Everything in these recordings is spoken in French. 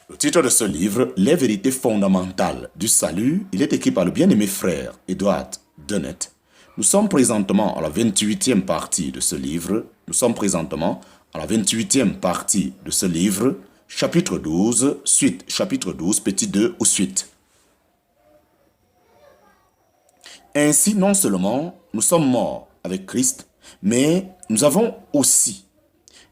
Le titre de ce livre, Les vérités fondamentales du salut, il est écrit par le bien-aimé frère Edward Dennett. Nous sommes présentement à la 28e partie de ce livre. Chapitre 12, suite, chapitre 12, petit 2 ou suite. Ainsi, non seulement nous sommes morts avec Christ, mais nous avons aussi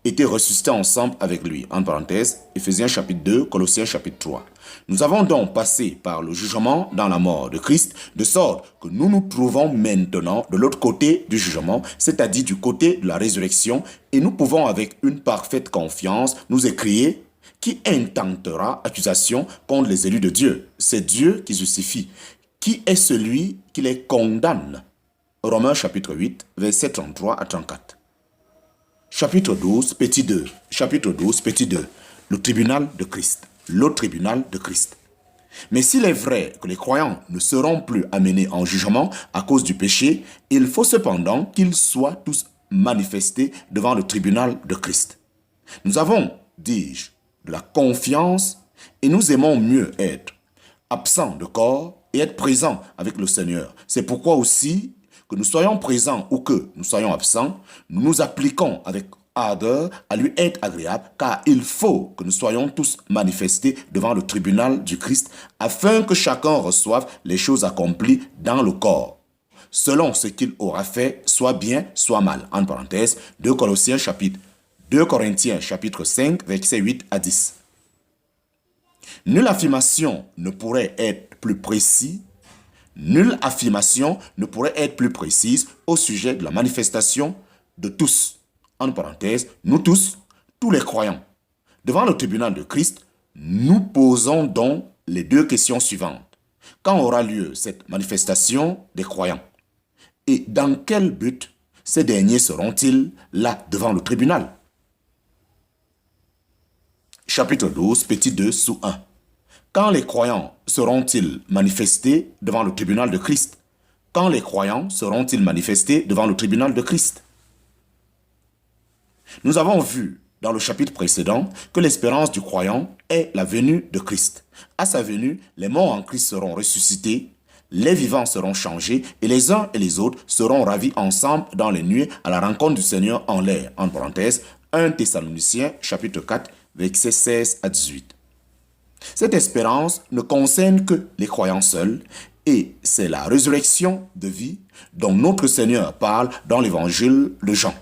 été ressuscités ensemble avec lui. En parenthèse, Éphésiens chapitre 2, Colossiens chapitre 3. Nous avons donc passé par le jugement dans la mort de Christ, de sorte que nous nous trouvons maintenant de l'autre côté du jugement, c'est-à-dire du côté de la résurrection, et nous pouvons avec une parfaite confiance nous écrier: qui intentera accusation contre les élus de Dieu? C'est Dieu qui justifie. Qui est celui qui les condamne? Romains chapitre 8, versets 33 à 34. Chapitre 12, petit 2. Chapitre 12, petit 2. Le tribunal de Christ. Le tribunal de Christ. Mais s'il est vrai que les croyants ne seront plus amenés en jugement à cause du péché, il faut cependant qu'ils soient tous manifestés devant le tribunal de Christ. Nous avons, dis-je, de la confiance et nous aimons mieux être absents de corps et être présents avec le Seigneur. C'est pourquoi aussi, que nous soyons présents ou que nous soyons absents, nous nous appliquons avec ardeur à lui être agréable, car il faut que nous soyons tous manifestés devant le tribunal du Christ, afin que chacun reçoive les choses accomplies dans le corps, selon ce qu'il aura fait, soit bien, soit mal. En parenthèse, 2 Corinthiens chapitre 5, versets 8 à 10. Nulle affirmation ne pourrait être plus précise au sujet de la manifestation de tous. En parenthèse, nous tous les croyants. Devant le tribunal de Christ, nous posons donc les deux questions suivantes. Quand aura lieu cette manifestation des croyants? Et dans quel but ces derniers seront-ils là devant le tribunal? Chapitre 12, petit 2, sous 1. Quand les croyants seront-ils manifestés devant le tribunal de Christ? Quand les croyants seront-ils manifestés devant le tribunal de Christ? Nous avons vu dans le chapitre précédent que l'espérance du croyant est la venue de Christ. À sa venue, les morts en Christ seront ressuscités, les vivants seront changés et les uns et les autres seront ravis ensemble dans les nuées à la rencontre du Seigneur en l'air. En parenthèse, 1 Thessaloniciens chapitre 4, versets 16 à 18. Cette espérance ne concerne que les croyants seuls et c'est la résurrection de vie dont notre Seigneur parle dans l'évangile de Jean.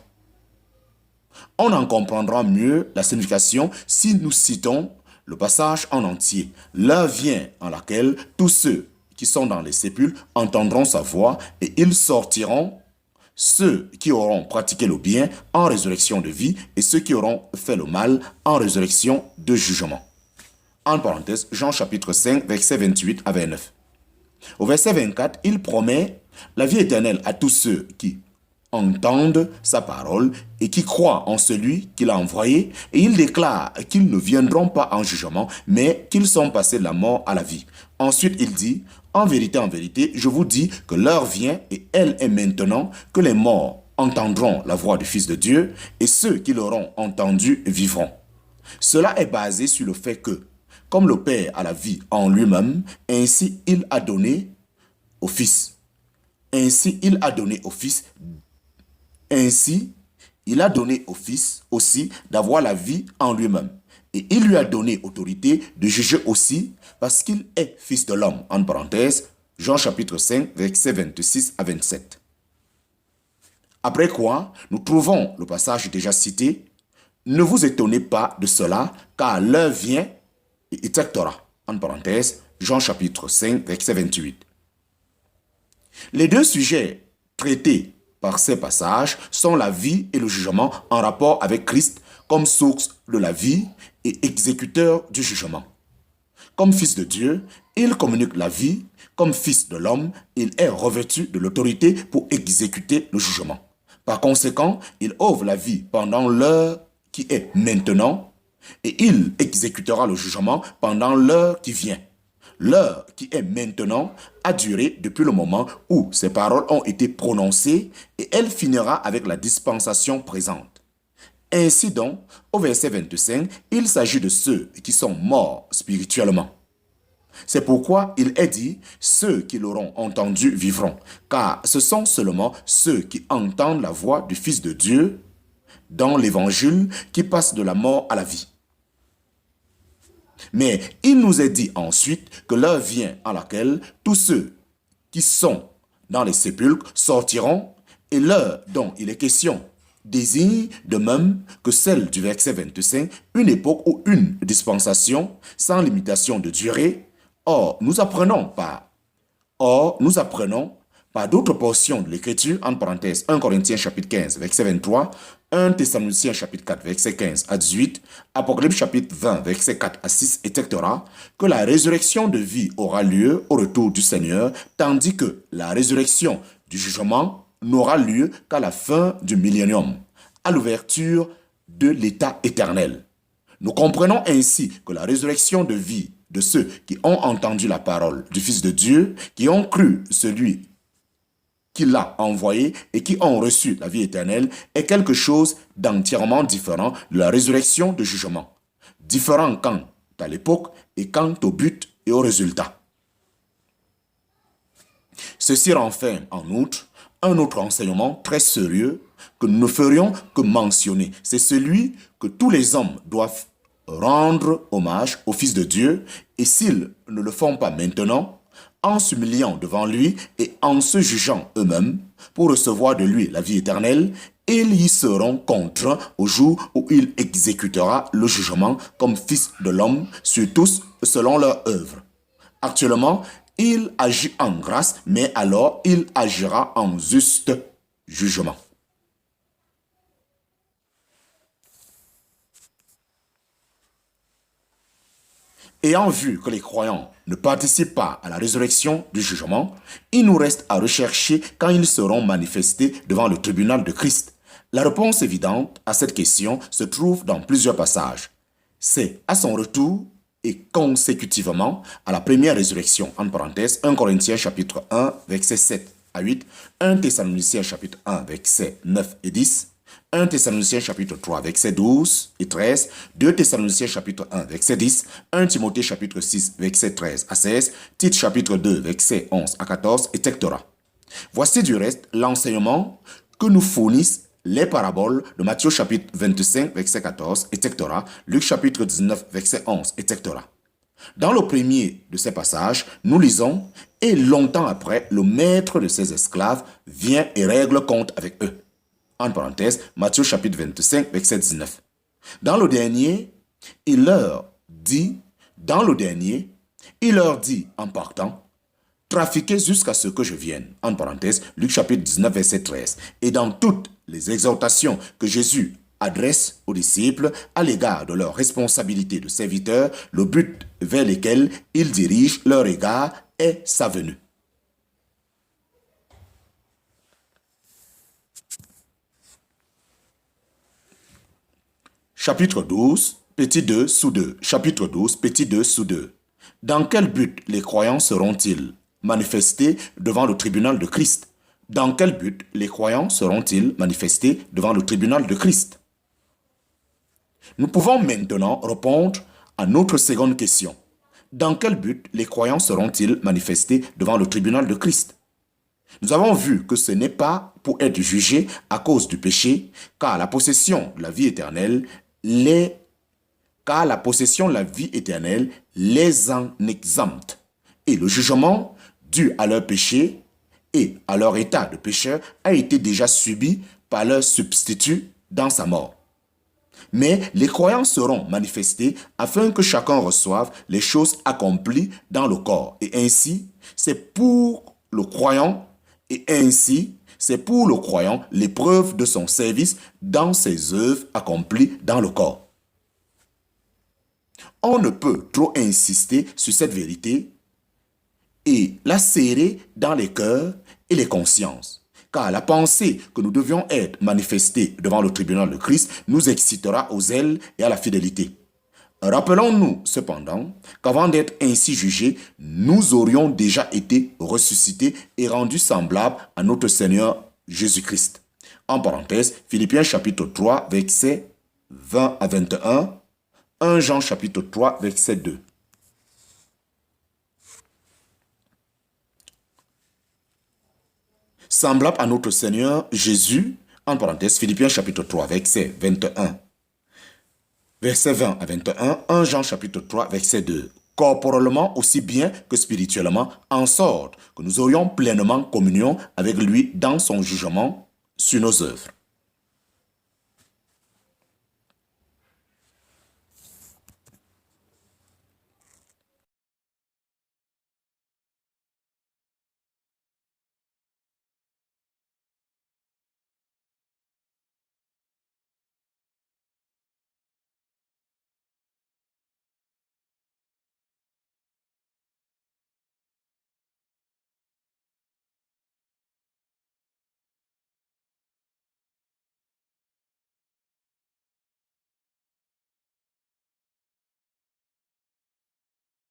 On en comprendra mieux la signification si nous citons le passage en entier. L'heure vient en laquelle tous ceux qui sont dans les sépulcres entendront sa voix et ils sortiront, ceux qui auront pratiqué le bien en résurrection de vie et ceux qui auront fait le mal en résurrection de jugement. En parenthèse, Jean chapitre 5, versets 28 à 29. Au verset 24, il promet la vie éternelle à tous ceux qui entendent sa parole et qui croient en celui qu'il a envoyé, et il déclare qu'ils ne viendront pas en jugement, mais qu'ils sont passés de la mort à la vie. Ensuite, il dit: en vérité, je vous dis que l'heure vient, et elle est maintenant, que les morts entendront la voix du Fils de Dieu, et ceux qui l'auront entendu vivront. Cela est basé sur le fait que, comme le Père a la vie en lui-même, ainsi il a donné au Fils. Ainsi il a donné au Fils aussi d'avoir la vie en lui-même. Et il lui a donné autorité de juger aussi parce qu'il est Fils de l'homme. En parenthèse, Jean chapitre 5, versets 26 à 27. Après quoi, nous trouvons le passage déjà cité: ne vous étonnez pas de cela, car l'heure vient et exactera. En parenthèse, Jean chapitre 5, verset 28. Les deux sujets traités par ces passages sont la vie et le jugement en rapport avec Christ comme source de la vie et exécuteur du jugement. Comme Fils de Dieu, il communique la vie. Comme Fils de l'homme, il est revêtu de l'autorité pour exécuter le jugement. Par conséquent, il œuvre la vie pendant l'heure qui est maintenant, et il exécutera le jugement pendant l'heure qui vient. L'heure qui est maintenant a duré depuis le moment où ces paroles ont été prononcées et elle finira avec la dispensation présente. Ainsi donc, au verset 25, il s'agit de ceux qui sont morts spirituellement. C'est pourquoi il est dit, ceux qui l'auront entendu vivront, car ce sont seulement ceux qui entendent la voix du Fils de Dieu dans l'évangile qui passent de la mort à la vie. Mais il nous est dit ensuite que l'heure vient à laquelle tous ceux qui sont dans les sépulcres sortiront, et l'heure dont il est question désigne de même que celle du verset 25, une époque ou une dispensation sans limitation de durée. Or, nous apprenons par d'autres portions de l'Écriture, en parenthèse 1 Corinthiens chapitre 15, verset 23, 1 Thessaloniciens chapitre 4, verset 15 à 18, Apocalypse chapitre 20, verset 4 à 6, etc., que la résurrection de vie aura lieu au retour du Seigneur, tandis que la résurrection du jugement n'aura lieu qu'à la fin du millénium, à l'ouverture de l'état éternel. Nous comprenons ainsi que la résurrection de vie de ceux qui ont entendu la parole du Fils de Dieu, qui ont cru celui qui l'a envoyé et qui ont reçu la vie éternelle, est quelque chose d'entièrement différent de la résurrection de jugement. Différent quant à l'époque et quant au but et au résultat. Ceci renferme en outre un autre enseignement très sérieux que nous ne ferions que mentionner. C'est celui que tous les hommes doivent rendre hommage au Fils de Dieu, et s'ils ne le font pas maintenant, en s'humiliant devant lui et en se jugeant eux-mêmes pour recevoir de lui la vie éternelle, ils y seront contraints au jour où il exécutera le jugement comme Fils de l'homme sur tous selon leur œuvre. Actuellement, il agit en grâce, mais alors il agira en juste jugement. Ayant vu que les croyants ne participent pas à la résurrection du jugement, il nous reste à rechercher quand ils seront manifestés devant le tribunal de Christ. La réponse évidente à cette question se trouve dans plusieurs passages. C'est à son retour et consécutivement à la première résurrection, en parenthèse, 1 Corinthiens chapitre 1, versets 7 à 8, 1 Thessaloniciens chapitre 1, versets 9 et 10, 1 Thessaloniciens chapitre 3, versets 12 et 13, 2 Thessaloniciens chapitre 1, verset 10, 1 Timothée chapitre 6, versets 13 à 16, Tite chapitre 2, versets 11 à 14, etc. Voici du reste l'enseignement que nous fournissent les paraboles de Matthieu chapitre 25, verset 14, etc., Luc chapitre 19, verset 11, etc. Dans le premier de ces passages, nous lisons « Et longtemps après, le maître de ses esclaves vient et règle compte avec eux. » En parenthèse, Matthieu chapitre 25, verset 19. Dans le dernier, il leur dit en partant, trafiquez jusqu'à ce que je vienne. En parenthèse, Luc chapitre 19, verset 13. Et dans toutes les exhortations que Jésus adresse aux disciples à l'égard de leur responsabilité de serviteurs, le but vers lequel il dirige leur égard est sa venue. Chapitre 12, petit 2 sous 2. Chapitre 12, petit 2 sous 2. Dans quel but les croyants seront-ils manifestés devant le tribunal de Christ? Dans quel but les croyants seront-ils manifestés devant le tribunal de Christ? Nous pouvons maintenant répondre à notre seconde question. Dans quel but les croyants seront-ils manifestés devant le tribunal de Christ? Nous avons vu que ce n'est pas pour être jugés à cause du péché, car la possession de la vie éternelle les en exempte. Et le jugement dû à leur péché et à leur état de pécheur a été déjà subi par leur substitut dans sa mort. Mais les croyants seront manifestés afin que chacun reçoive les choses accomplies dans le corps. Et ainsi, c'est pour le croyant l'épreuve de son service dans ses œuvres accomplies dans le corps. On ne peut trop insister sur cette vérité et la serrer dans les cœurs et les consciences, car la pensée que nous devions être manifestés devant le tribunal de Christ nous excitera au zèle et à la fidélité. Rappelons-nous cependant qu'avant d'être ainsi jugés, nous aurions déjà été ressuscités et rendus semblables à notre Seigneur Jésus-Christ. En parenthèse, Philippiens chapitre 3, verset 20 à 21, 1 Jean chapitre 3, verset 2. Semblable à notre Seigneur Jésus, en parenthèse, Philippiens chapitre 3, verset 21. Verset 20 à 21, 1 Jean chapitre 3, verset 2. Corporellement aussi bien que spirituellement, en sorte que nous aurions pleinement communion avec lui dans son jugement sur nos œuvres.